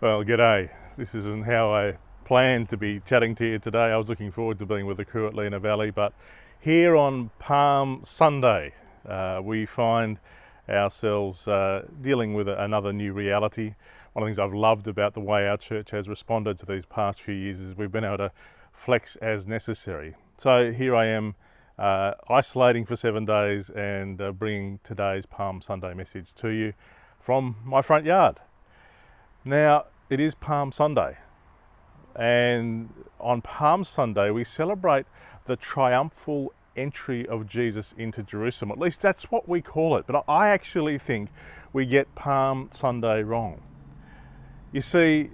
Well, g'day. This isn't how I planned to be chatting to you today. I was looking forward to being with the crew at Lena Valley, but here on Palm Sunday, we find ourselves dealing with another new reality. One of the things I've loved about the way our church has responded to these past few years is we've been able to flex as necessary. So here I am isolating for 7 days and bringing today's Palm Sunday message to you from my front yard. Now, it is Palm Sunday, and on Palm Sunday we celebrate the triumphal entry of Jesus into Jerusalem. At least that's what we call it, but I actually think we get Palm Sunday wrong. You see,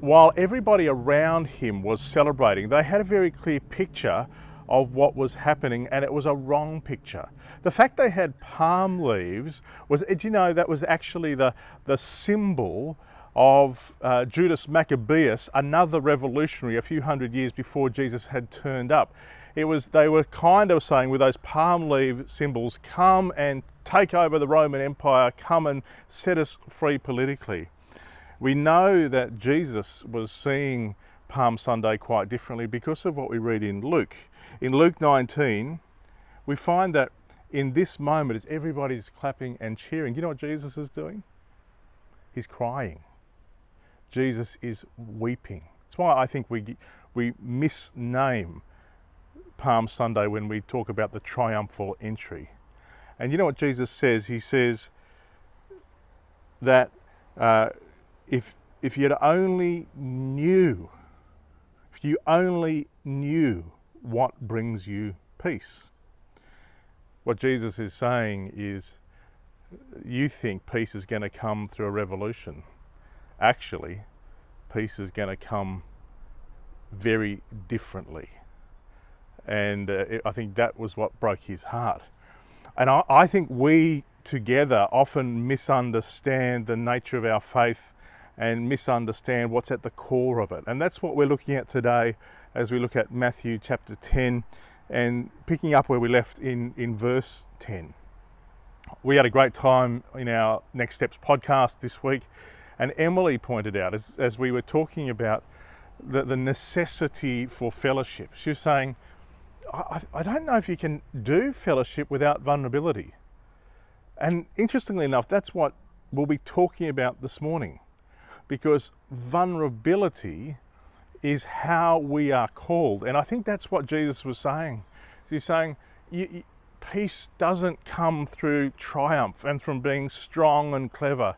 while everybody around him was celebrating, they had a very clear picture of what was happening, and it was a wrong picture. The fact they had palm leaves was, did you know, that was actually the symbol of Judas Maccabeus, another revolutionary a few hundred years before Jesus had turned up. They were kind of saying with those palm leaf symbols, come and take over the Roman Empire, come and set us free politically. We know that Jesus was seeing Palm Sunday quite differently because of what we read in Luke. In Luke 19, we find that in this moment, as everybody's clapping and cheering, you know what Jesus is doing? He's crying. Jesus is weeping. That's why I think we misname Palm Sunday when we talk about the triumphal entry. And you know what Jesus says? He says that if you only knew what brings you peace. What Jesus is saying is, you think peace is going to come through a revolution. Actually, peace is going to come very differently. And I think that was what broke his heart. And I think we together often misunderstand the nature of our faith and misunderstand what's at the core of it. And that's what we're looking at today as we look at Matthew chapter 10 and picking up where we left in verse 10. We had a great time in our Next Steps podcast this week. And Emily pointed out, as we were talking about the necessity for fellowship, she was saying, I don't know if you can do fellowship without vulnerability. And interestingly enough, that's what we'll be talking about this morning, because vulnerability is how we are called. And I think that's what Jesus was saying. He's saying, peace doesn't come through triumph and from being strong and clever.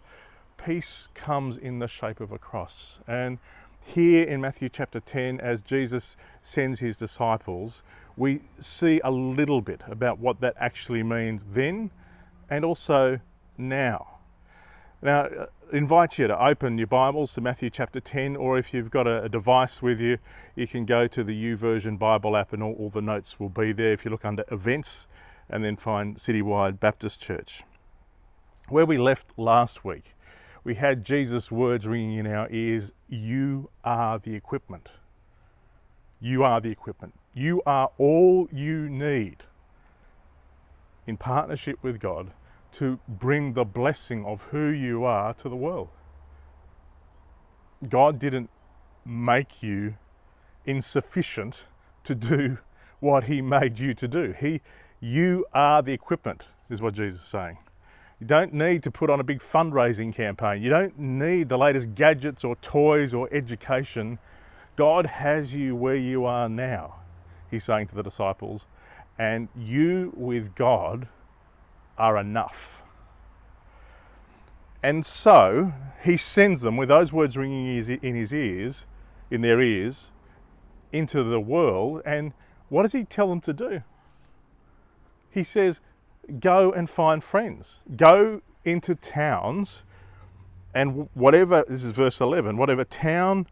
Peace comes in the shape of a cross. And here in Matthew chapter 10, as Jesus sends his disciples, we see a little bit about what that actually means then and also now. Now, I invite you to open your Bibles to Matthew chapter 10, or if you've got a device with you, you can go to the YouVersion Bible app and all the notes will be there if you look under events and then find Citywide Baptist Church. Where we left last week, we had Jesus' words ringing in our ears, you are the equipment. You are the equipment. You are all you need in partnership with God to bring the blessing of who you are to the world. God didn't make you insufficient to do what he made you to do. You are the equipment, is what Jesus is saying. You don't need to put on a big fundraising campaign. You don't need the latest gadgets or toys or education. God has you where you are now, he's saying to the disciples, and you with God are enough. And so he sends them with those words ringing in their ears, into the world. And what does he tell them to do? He says, go and find friends. Go into towns, and whatever, this is verse 11, whatever town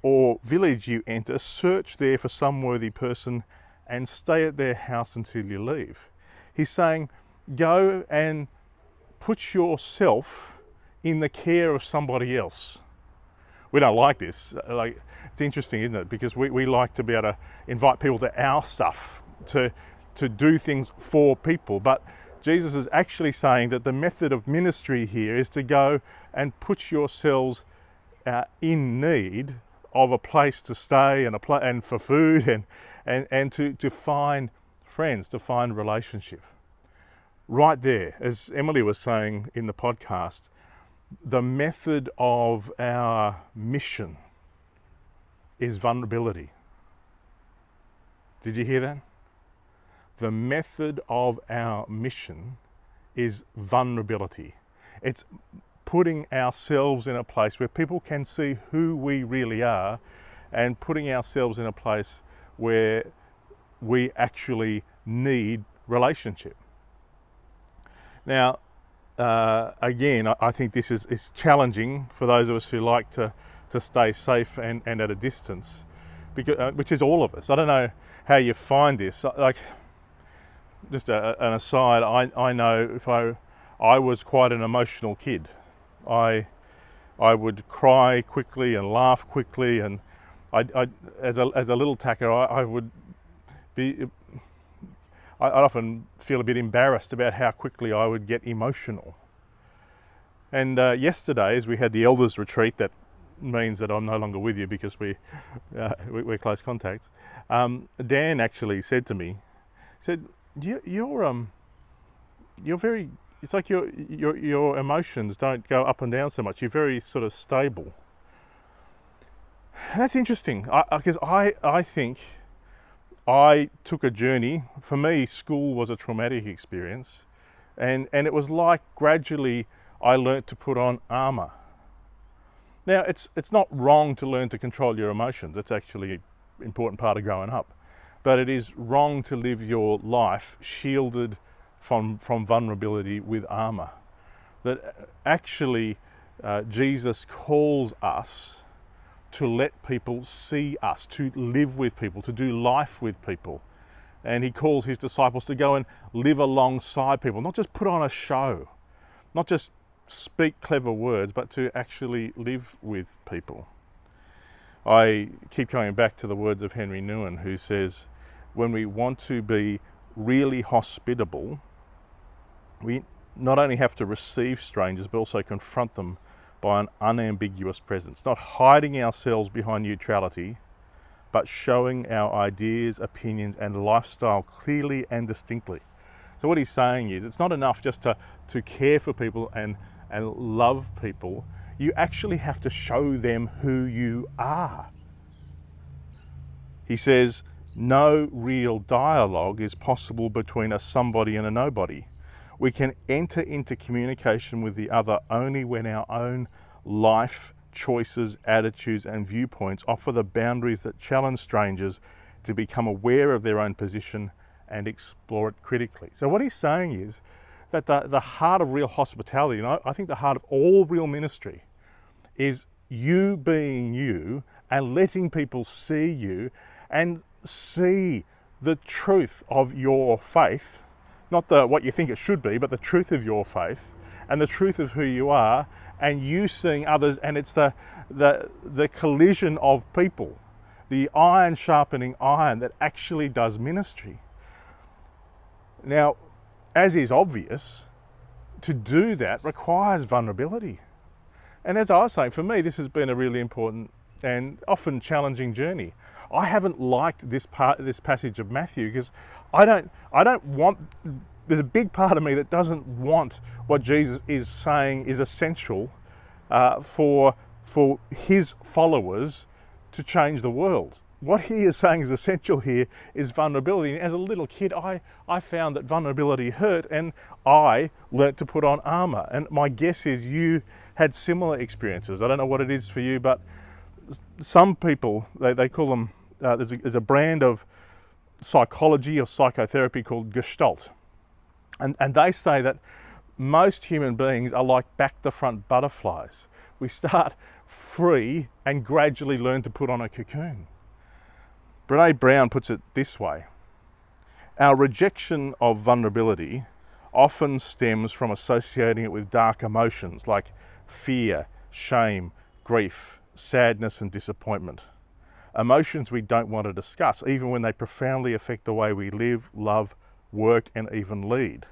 or village you enter, search there for some worthy person and stay at their house until you leave. He's saying, go and put yourself in the care of somebody else. We don't like this. It's interesting, isn't it? Because we like to be able to invite people to our stuff, to do things for people. But Jesus is actually saying that the method of ministry here is to go and put yourselves in need of a place to stay and and for food and to find friends, to find relationship. Right there, as Emily was saying in the podcast, the method of our mission is vulnerability. Did you hear that? The method of our mission is vulnerability. It's putting ourselves in a place where people can see who we really are, and putting ourselves in a place where we actually need relationship. Now, again, I think this is challenging for those of us who like to stay safe and at a distance, because, which is all of us. I don't know how you find this. Like, just an aside, I know if I was quite an emotional kid. I would cry quickly and laugh quickly, and I as a little tacker, I would be. I'd often feel a bit embarrassed about how quickly I would get emotional. And yesterday, as we had the elders retreat, that means that I'm no longer with you because we're close contacts. Dan actually said to me, "You're very. It's like your emotions don't go up and down so much. You're very sort of stable." That's interesting, because I think I took a journey. For me, school was a traumatic experience, and it was like gradually I learnt to put on armour. Now, it's not wrong to learn to control your emotions. It's actually an important part of growing up. But it is wrong to live your life shielded from vulnerability with armour. That actually Jesus calls us to let people see us, to live with people, to do life with people. And he calls his disciples to go and live alongside people, not just put on a show, not just speak clever words, but to actually live with people. I keep coming back to the words of Henry Nouwen, who says, when we want to be really hospitable, we not only have to receive strangers, but also confront them by an unambiguous presence, not hiding ourselves behind neutrality, but showing our ideas, opinions, and lifestyle clearly and distinctly. So what he's saying is, it's not enough just to care for people and love people. You actually have to show them who you are. He says, no real dialogue is possible between a somebody and a nobody. We can enter into communication with the other only when our own life choices, attitudes, and viewpoints offer the boundaries that challenge strangers to become aware of their own position and explore it critically. So what he's saying is that the heart of real hospitality, and I think the heart of all real ministry, is you being you and letting people see you and see the truth of your faith, not what you think it should be, but the truth of your faith and the truth of who you are, and you seeing others, and it's the collision of people, the iron sharpening iron, that actually does ministry. Now, as is obvious, to do that requires vulnerability. And as I was saying, for me, this has been a really important and often challenging journey. I haven't liked this passage of Matthew, because I don't want. There's a big part of me that doesn't want what Jesus is saying is essential for his followers to change the world. What he is saying is essential here is vulnerability. And as a little kid, I found that vulnerability hurt, and I learnt to put on armour. And my guess is you had similar experiences. I don't know what it is for you, but some people, they call them, there's a brand of psychology or psychotherapy called Gestalt. And they say that most human beings are like back to front butterflies. We start free and gradually learn to put on a cocoon. Brene Brown puts it this way: our rejection of vulnerability often stems from associating it with dark emotions like fear, shame, grief, sadness, and disappointment. Emotions we don't want to discuss, even when they profoundly affect the way we live, love, work, and even lead.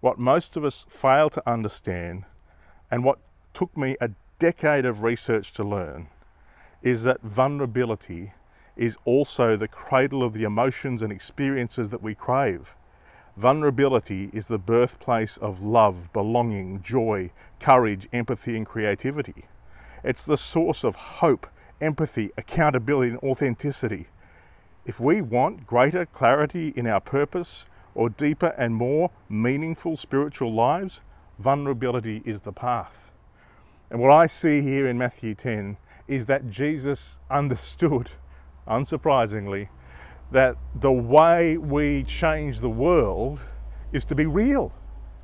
What most of us fail to understand, and what took me a decade of research to learn is that vulnerability is also the cradle of the emotions and experiences that we crave. Vulnerability is the birthplace of love, belonging, joy, courage, empathy, and creativity. It's the source of hope, empathy, accountability, and authenticity. If we want greater clarity in our purpose or deeper and more meaningful spiritual lives, vulnerability is the path. And what I see here in Matthew 10 is that Jesus understood, unsurprisingly, that the way we change the world is to be real,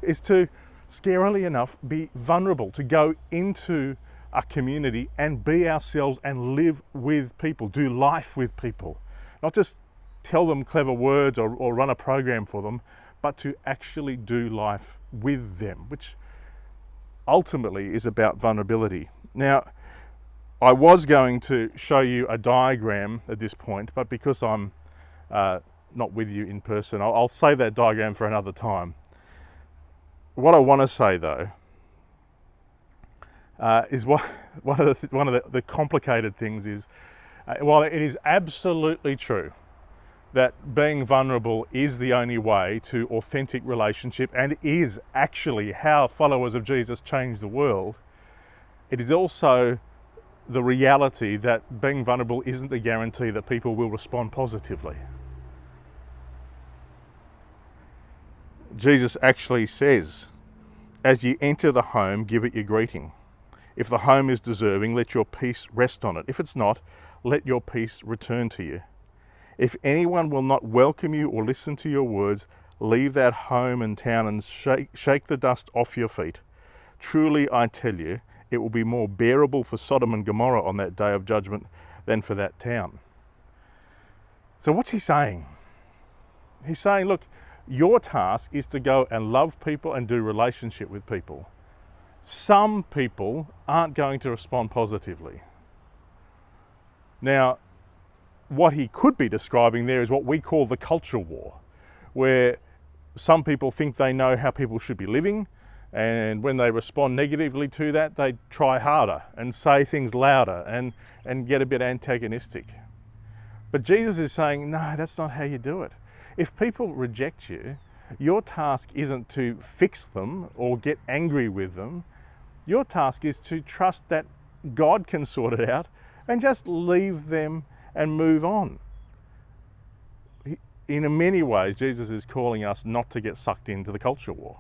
is to, scarily enough, be vulnerable, to go into a community and be ourselves and live with people, do life with people. Not just tell them clever words or run a program for them, but to actually do life with them, which ultimately is about vulnerability. Now, I was going to show you a diagram at this point, but because I'm not with you in person, I'll save that diagram for another time. What I want to say though is one of the complicated things is, while it is absolutely true that being vulnerable is the only way to authentic relationship and is actually how followers of Jesus change the world, it is also the reality that being vulnerable isn't a guarantee that people will respond positively. Jesus actually says, as you enter the home, give it your greeting. If the home is deserving, let your peace rest on it. If it's not, let your peace return to you. If anyone will not welcome you or listen to your words, leave that home and town and shake the dust off your feet. Truly, I tell you, it will be more bearable for Sodom and Gomorrah on that day of judgment than for that town. So what's he saying? He's saying, look, your task is to go and love people and do relationship with people. Some people aren't going to respond positively. Now, what he could be describing there is what we call the culture war, where some people think they know how people should be living, and when they respond negatively to that, they try harder and say things louder and get a bit antagonistic. But Jesus is saying, no, that's not how you do it. If people reject you, your task isn't to fix them or get angry with them. Your task is to trust that God can sort it out and just leave them and move on. In many ways, Jesus is calling us not to get sucked into the culture war.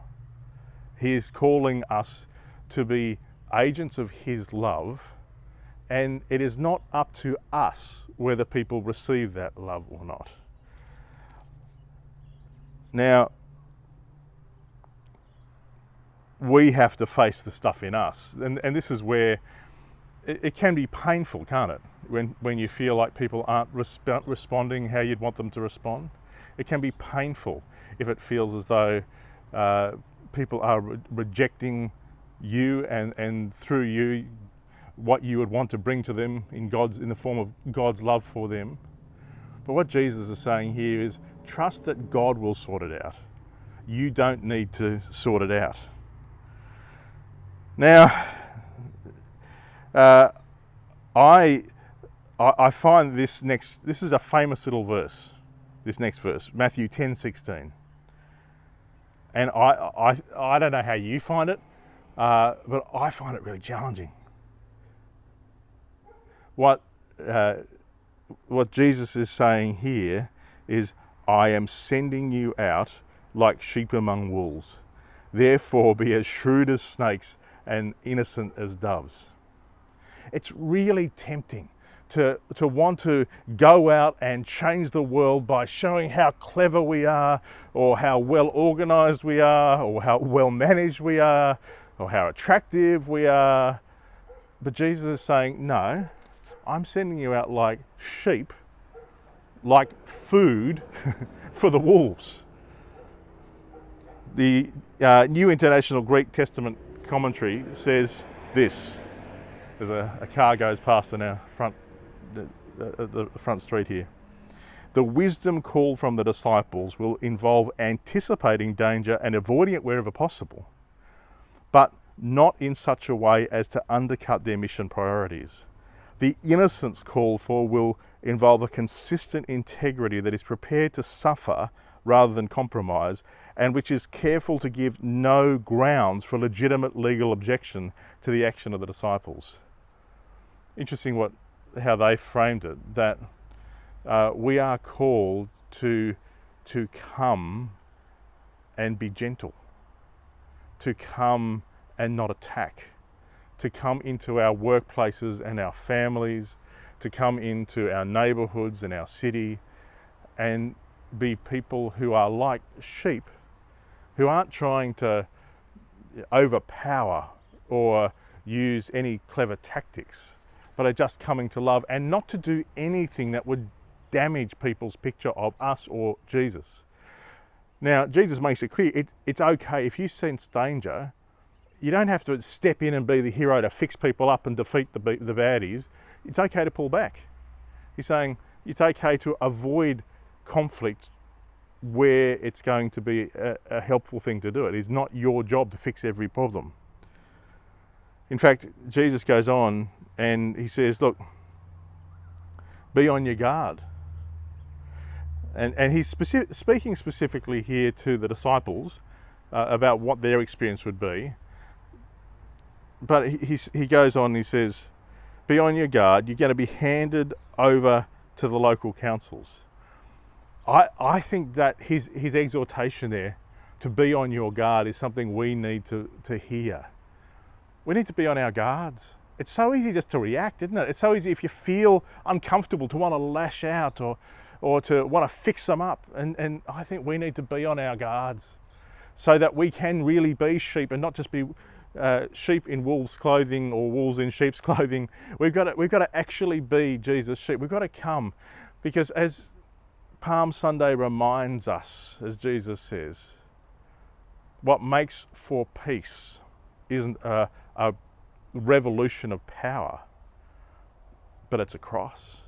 He is calling us to be agents of his love, and it is not up to us whether people receive that love or not. Now, we have to face the stuff in us, and this is where it can be painful, can't it? When you feel like people aren't responding how you'd want them to respond. It can be painful if it feels as though people are rejecting you and through you what you would want to bring to them in the form of God's love for them. But what Jesus is saying here is trust that God will sort it out. You don't need to sort it out. Now, I find this is a famous little verse, this next verse, Matthew 10:16. And I don't know how you find it, but I find it really challenging. What Jesus is saying here is, I am sending you out like sheep among wolves. Therefore be as shrewd as snakes and innocent as doves. It's really tempting to want to go out and change the world by showing how clever we are, or how well organized we are, or how well managed we are, or how attractive we are. But Jesus is saying, no, I'm sending you out like sheep, like food for the wolves. The New International Greek Testament Commentary says this. There's a car goes past on our the front street here. The wisdom called from the disciples will involve anticipating danger and avoiding it wherever possible. But not in such a way as to undercut their mission priorities. The innocence called for will involve a consistent integrity that is prepared to suffer rather than compromise, and which is careful to give no grounds for legitimate legal objection to the action of the disciples. Interesting how they framed it, that we are called to come and be gentle, to come and not attack, to come into our workplaces and our families, to come into our neighbourhoods and our city and be people who are like sheep, who aren't trying to overpower or use any clever tactics, but are just coming to love and not to do anything that would damage people's picture of us or Jesus. Now, Jesus makes it clear, it's okay if you sense danger. You don't have to step in and be the hero to fix people up and defeat the baddies. It's okay to pull back. He's saying it's okay to avoid conflict where it's going to be a helpful thing to do. It is not your job to fix every problem. In fact, Jesus goes on and he says, look, be on your guard. And he's speaking specifically here to the disciples about what their experience would be. But he goes on and he says, be on your guard. You're going to be handed over to the local councils. I think that his exhortation there to be on your guard is something we need to hear. We need to be on our guards. It's so easy just to react, isn't it? It's so easy if you feel uncomfortable to want to lash out or to want to fix them up. And I think we need to be on our guards so that we can really be sheep and not just be sheep in wolves' clothing or wolves in sheep's clothing. We've got to actually be Jesus' sheep. We've got to come, because as Palm Sunday reminds us, as Jesus says, what makes for peace isn't a revolution of power, but it's a cross.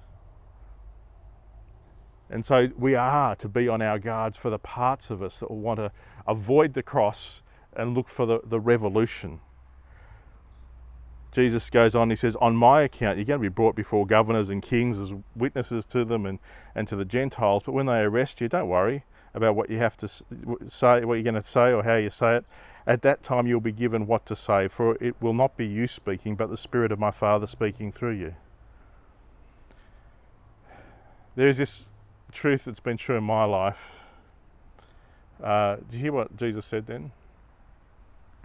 And so we are to be on our guards for the parts of us that will want to avoid the cross and look for the revolution. Jesus goes on, he says, on my account, you're going to be brought before governors and kings as witnesses to them and to the Gentiles. But when they arrest you, don't worry about what you have to say, what you're going to say or how you say it. At that time, you'll be given what to say, for it will not be you speaking, but the Spirit of my Father speaking through you. There's this truth that's been true in my life. Did you hear what Jesus said then?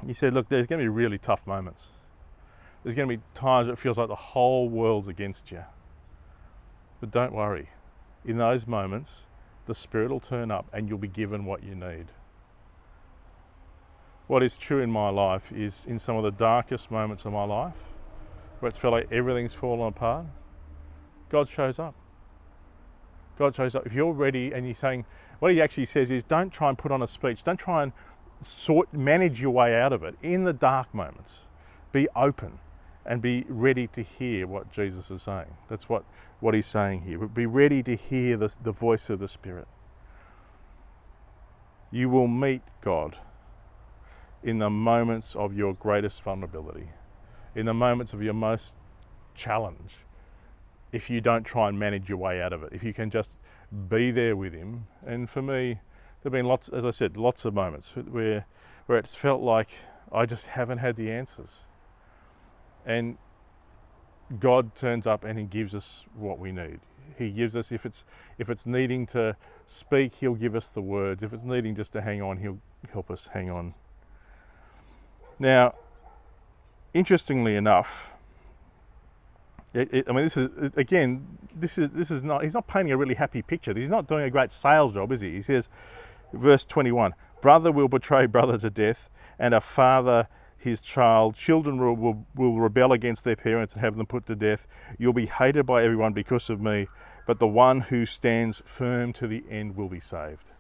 He said, look, there's going to be really tough moments. There's going to be times it feels like the whole world's against you. But don't worry. In those moments, the Spirit will turn up and you'll be given what you need. What is true in my life is in some of the darkest moments of my life, where it's felt like everything's fallen apart, God shows up. God shows up. If you're ready and you're saying, what he actually says is, don't try and put on a speech. Don't try and manage your way out of it. In the dark moments, be open and be ready to hear what Jesus is saying. That's what he's saying here. But be ready to hear the voice of the Spirit. You will meet God in the moments of your greatest vulnerability, in the moments of your most challenge, if you don't try and manage your way out of it, if you can just be there with him. And for me, there have been lots, as I said, lots of moments where it's felt like I just haven't had the answers. And God turns up and he gives us what we need. He gives us, if it's needing to speak, he'll give us the words. If it's needing just to hang on, he'll help us hang on. Now, interestingly enough, this is not, he's not painting a really happy picture. He's not doing a great sales job, is he? He says, verse 21, brother will betray brother to death, and a father his child. Children will rebel against their parents and have them put to death. You'll be hated by everyone because of me, but the one who stands firm to the end will be saved.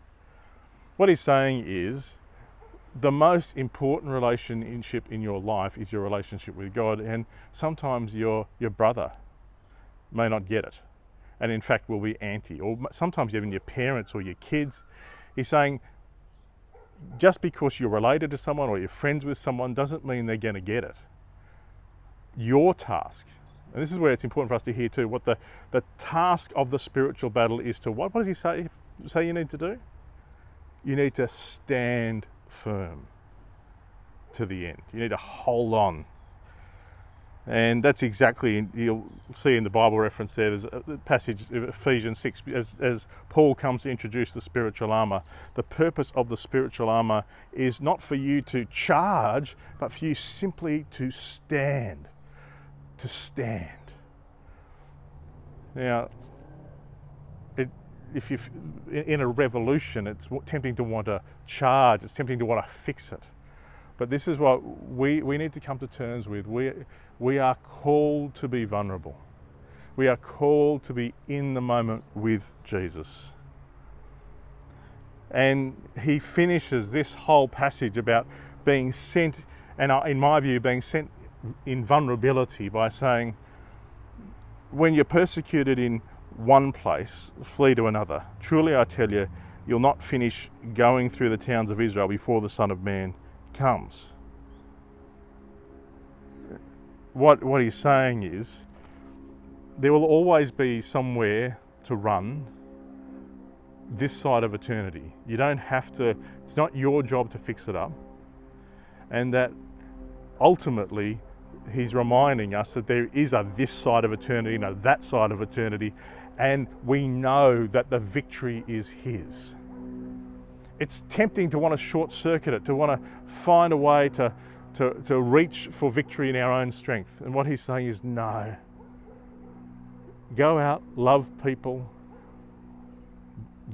What he's saying is, the most important relationship in your life is your relationship with God, and sometimes your brother may not get it, and in fact will be anti, or sometimes even your parents or your kids. He's saying, just because you're related to someone or you're friends with someone doesn't mean they're going to get it. Your task, and this is where it's important for us to hear too, what the task of the spiritual battle is to what? What does he say you need to do? You need to stand firm to the end. You need to hold on. And that's exactly, you'll see in the Bible reference there, there's a passage of Ephesians 6, as Paul comes to introduce the spiritual armour. The purpose of the spiritual armour is not for you to charge, but for you simply to stand. To stand. Now, if you're in a revolution, it's tempting to want to charge, it's tempting to want to fix it. But this is what we need to come to terms with. We are called to be vulnerable. We are called to be in the moment with Jesus. And he finishes this whole passage about being sent, and in my view, being sent in vulnerability by saying, when you're persecuted in one place, flee to another. Truly I tell you, you'll not finish going through the towns of Israel before the Son of Man comes. What he's saying is, there will always be somewhere to run this side of eternity. You don't have to, it's not your job to fix it up. And that ultimately, he's reminding us that there is a this side of eternity and a that side of eternity, and we know that the victory is his. It's tempting to want to short circuit it, to want to find a way to reach for victory in our own strength. And what he's saying is, no. Go out, love people,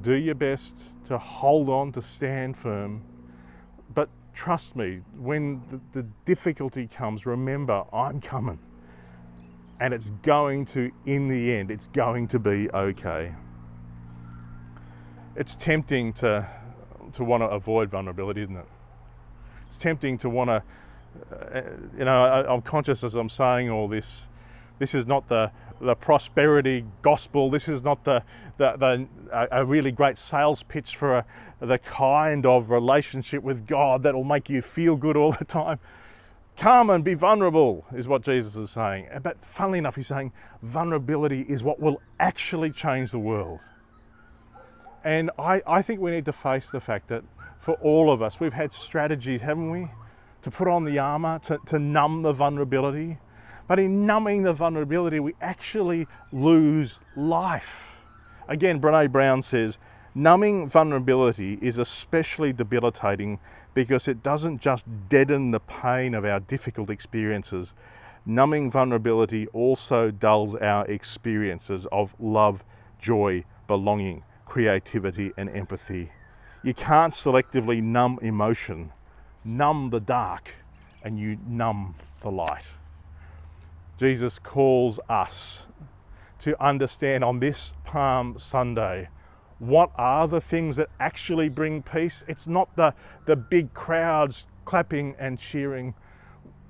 do your best to hold on, to stand firm. But trust me, when the difficulty comes, remember, I'm coming. And it's going to, in the end, it's going to be okay. It's tempting to want to avoid vulnerability, isn't it? It's tempting to want to, I'm conscious as I'm saying all this, this is not the prosperity gospel. This is not a really great sales pitch for the kind of relationship with God that will make you feel good all the time. Come and be vulnerable is what Jesus is saying. But funnily enough, he's saying vulnerability is what will actually change the world. And I think we need to face the fact that for all of us, we've had strategies, haven't we, to put on the armour, to numb the vulnerability. But in numbing the vulnerability, we actually lose life. Again, Brené Brown says, numbing vulnerability is especially debilitating because it doesn't just deaden the pain of our difficult experiences. Numbing vulnerability also dulls our experiences of love, joy, belonging, creativity, and empathy. You can't selectively numb emotion, numb the dark, and you numb the light. Jesus calls us to understand on this Palm Sunday, what are the things that actually bring peace? It's not the big crowds clapping and cheering.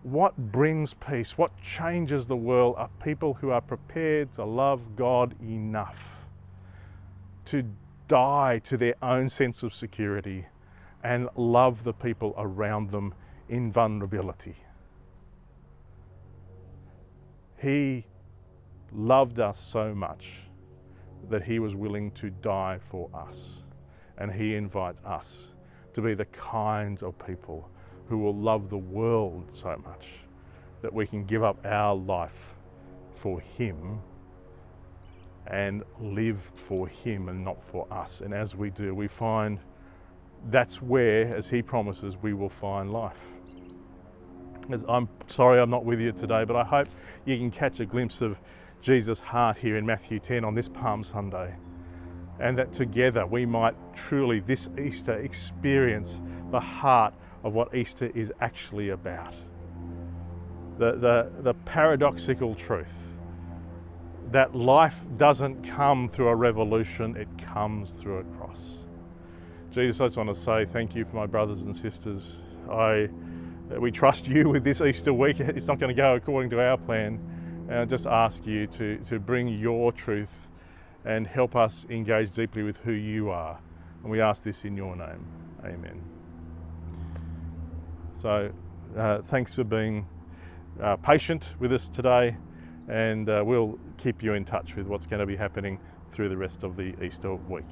What brings peace? What changes the world are people who are prepared to love God enough to die to their own sense of security and love the people around them in vulnerability. He loved us so much that he was willing to die for us. And he invites us to be the kinds of people who will love the world so much that we can give up our life for him and live for him and not for us. And as we do, we find that's where, as he promises, we will find life. As I'm sorry I'm not with you today, but I hope you can catch a glimpse of Jesus' heart here in Matthew 10 on this Palm Sunday, and that together we might truly this Easter experience the heart of what Easter is actually about. The paradoxical truth that life doesn't come through a revolution, it comes through a cross. Jesus, I just want to say thank you for my brothers and sisters. We trust you with this Easter week. It's not going to go according to our plan. And I just ask you to bring your truth and help us engage deeply with who you are. And we ask this in your name. Amen. So thanks for being patient with us today, and we'll keep you in touch with what's going to be happening through the rest of the Easter week.